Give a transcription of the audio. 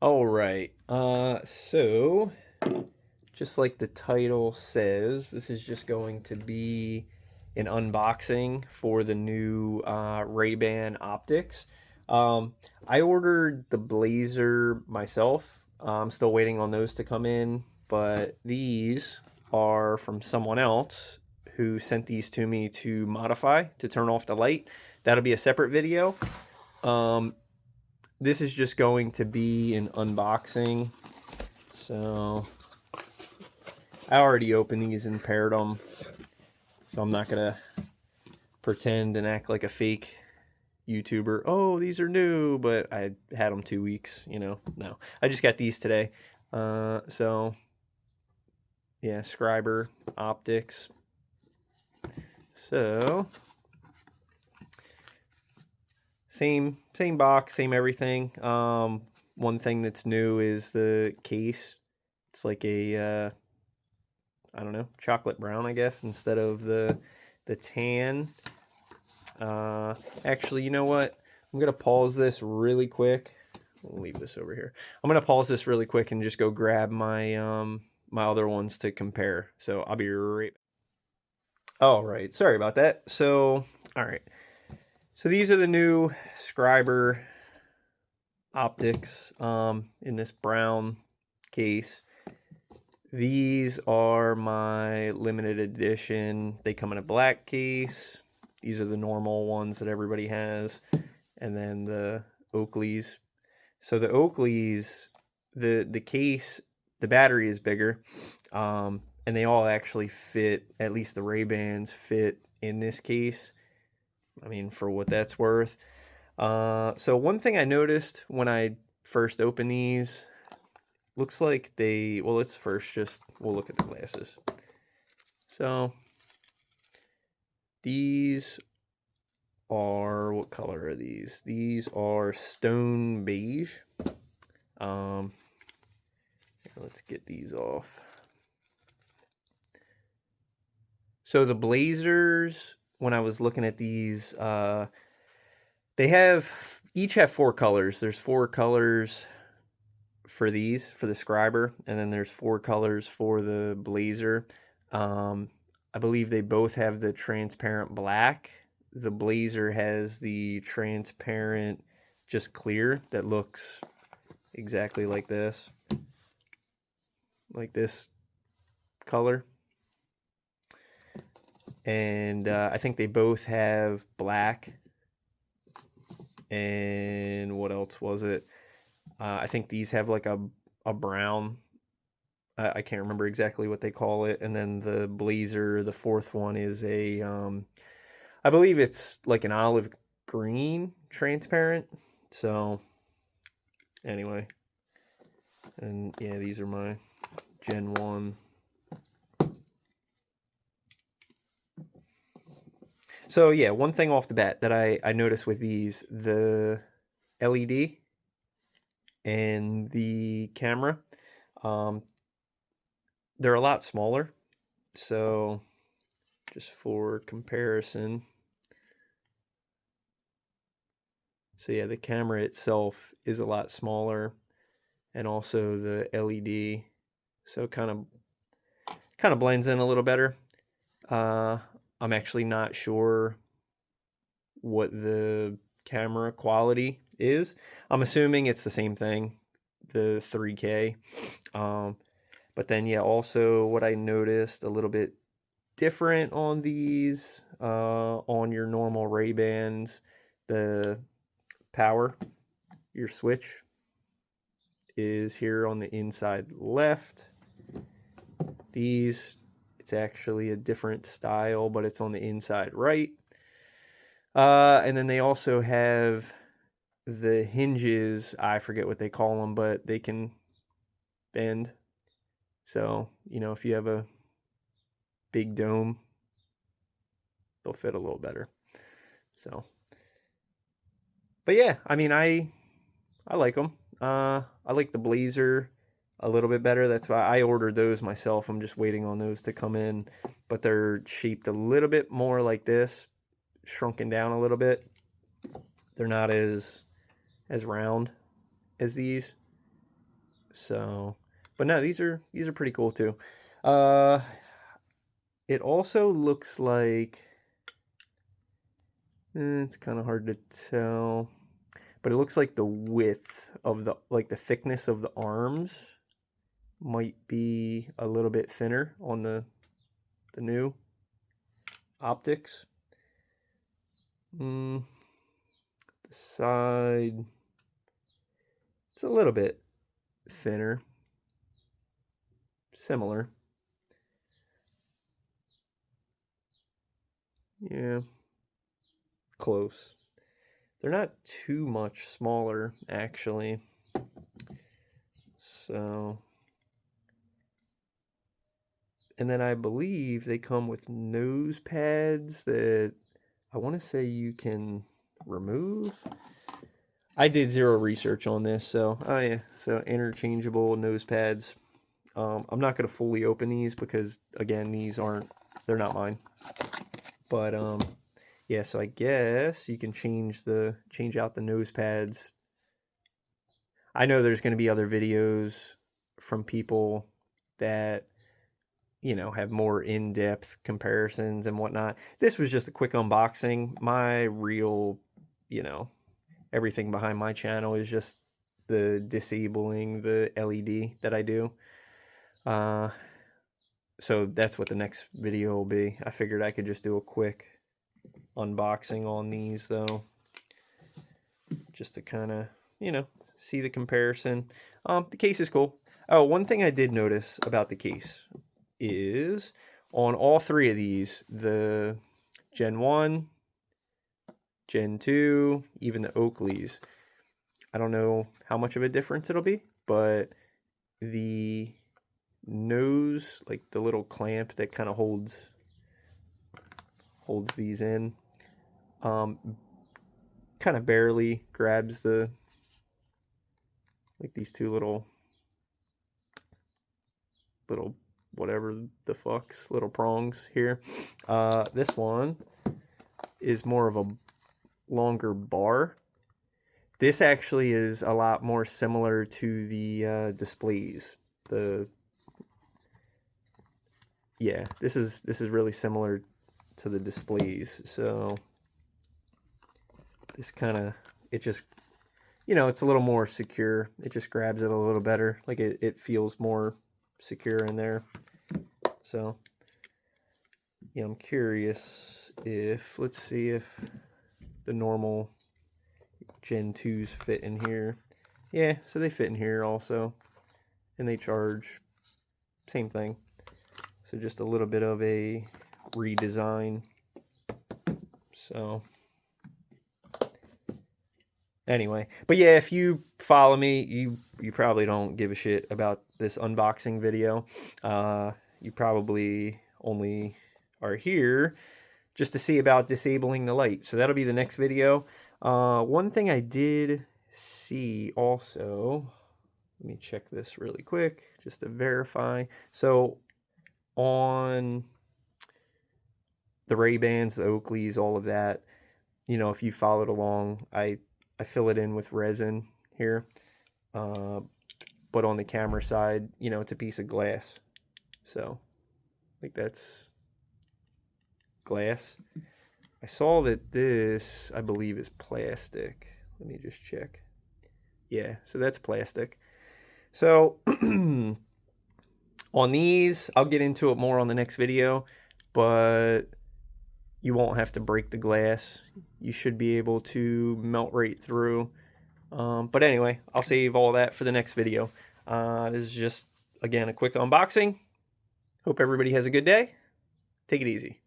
All right. So just like the title says, this is just going to be an unboxing for the new Ray-Ban optics. Um, I ordered the Blazer myself. I'm still waiting on those to come in, but these are from someone else who sent these to me to modify to turn off the light. That'll be a separate video. Um, this is just going to be an unboxing. So I already opened these and paired them, so I'm not gonna pretend and act like a fake YouTuber. Oh, these are new, but I had them 2 weeks, No, I just got these today. So yeah, Scriber optics. So same box, same everything. One thing that's new is the case. It's like a I don't know, chocolate brown, I guess, instead of the tan. Actually, you know what? I'm gonna pause this really quick. We'll leave this over here. I'm gonna pause this really quick and just go grab my my other ones to compare. So I'll be right back. All right, sorry about that. So, all right. So these are the new Scriber optics in this brown case. These are my limited edition. They come in a black case. These are the normal ones that everybody has. And then the Oakleys. So the Oakleys, the case, the battery is bigger. And they all actually fit, at least the Ray-Bans fit in this case. I mean, for what that's worth. So one thing I noticed when I first opened these, looks like they, well, let's first just, we'll look at the glasses. So these are, what color are these? These are stone beige. Let's get these off. So the Blazers, when I was looking at these, they each have 4 colors. There's 4 colors for these, for the Scriber, and then there's 4 colors for the Blazer. I believe they both have the transparent black. The Blazer has the transparent, just clear, that looks exactly like this color. And I think they both have black. And what else was it? I think these have like a brown. I can't remember exactly what they call it. And then the Blazer, the 4th one, is a, I believe it's like an olive green transparent. So anyway, and yeah, these are my Gen 1. So yeah, one thing off the bat that I noticed with these, the LED and the camera, they're a lot smaller. So just for comparison, so yeah, the camera itself is a lot smaller, and also the LED, so kind of blends in a little better. I'm actually not sure what the camera quality is. I'm assuming it's the same thing, the 3K. But then yeah, also what I noticed a little bit different on these, on your normal Ray-Bans, the power, your switch is here on the inside left. These, it's actually a different style, but it's on the inside right. And then they also have the hinges, I forget what they call them, but they can bend. So, if you have a big dome, they'll fit a little better. So, but yeah, I mean, I like them. I like the Blazer a little bit better. That's why I ordered those myself. I'm just waiting on those to come in, but they're shaped a little bit more like this, shrunken down a little bit. They're not as round as these. So, but no, these are pretty cool too. It also looks like it's kind of hard to tell, but it looks like the width of the the thickness of the arms might be a little bit thinner on the new optics. The side, it's a little bit thinner, similar. Yeah, close. They're not too much smaller, actually. So, and then I believe they come with nose pads that I want to say you can remove. I did zero research on this, so oh yeah, so interchangeable nose pads. I'm not going to fully open these because again, they're not mine. But yeah, so I guess you can change out the nose pads. I know there's going to be other videos from people that have more in-depth comparisons and whatnot. This was just a quick unboxing. My real, everything behind my channel is just the disabling the LED that I do. So that's what the next video will be. I figured I could just do a quick unboxing on these though, just to kind of, see the comparison. The case is cool. Oh, one thing I did notice about the case is on all three of these, the Gen 1, Gen 2, even the Oakleys, I don't know how much of a difference it'll be, but the nose, like the little clamp that kind of holds these in, kind of barely grabs the, like these two little whatever the fucks, little prongs here. This one is more of a longer bar. This actually is a lot more similar to the displays. Yeah, this is really similar to the displays. So this kind of, it just, it's a little more secure. It just grabs it a little better. Like it feels more secure in there. So yeah, I'm curious if, let's see if the normal Gen 2s fit in here. Yeah, so they fit in here also. And they charge, same thing. So just a little bit of a redesign. So anyway, but yeah, if you follow me, you probably don't give a shit about this unboxing video. You probably only are here just to see about disabling the light. So that'll be the next video. One thing I did see also, let me check this really quick just to verify. So on the Ray-Bans, the Oakleys, all of that, if you followed along, I fill it in with resin here. But on the camera side, it's a piece of glass. So, like that's glass. I saw that this, I believe, is plastic. Let me just check. Yeah, so that's plastic. So, on these, I'll get into it more on the next video, but you won't have to break the glass. You should be able to melt right through. But anyway, I'll save all that for the next video. This is just, again, a quick unboxing. Hope everybody has a good day. Take it easy.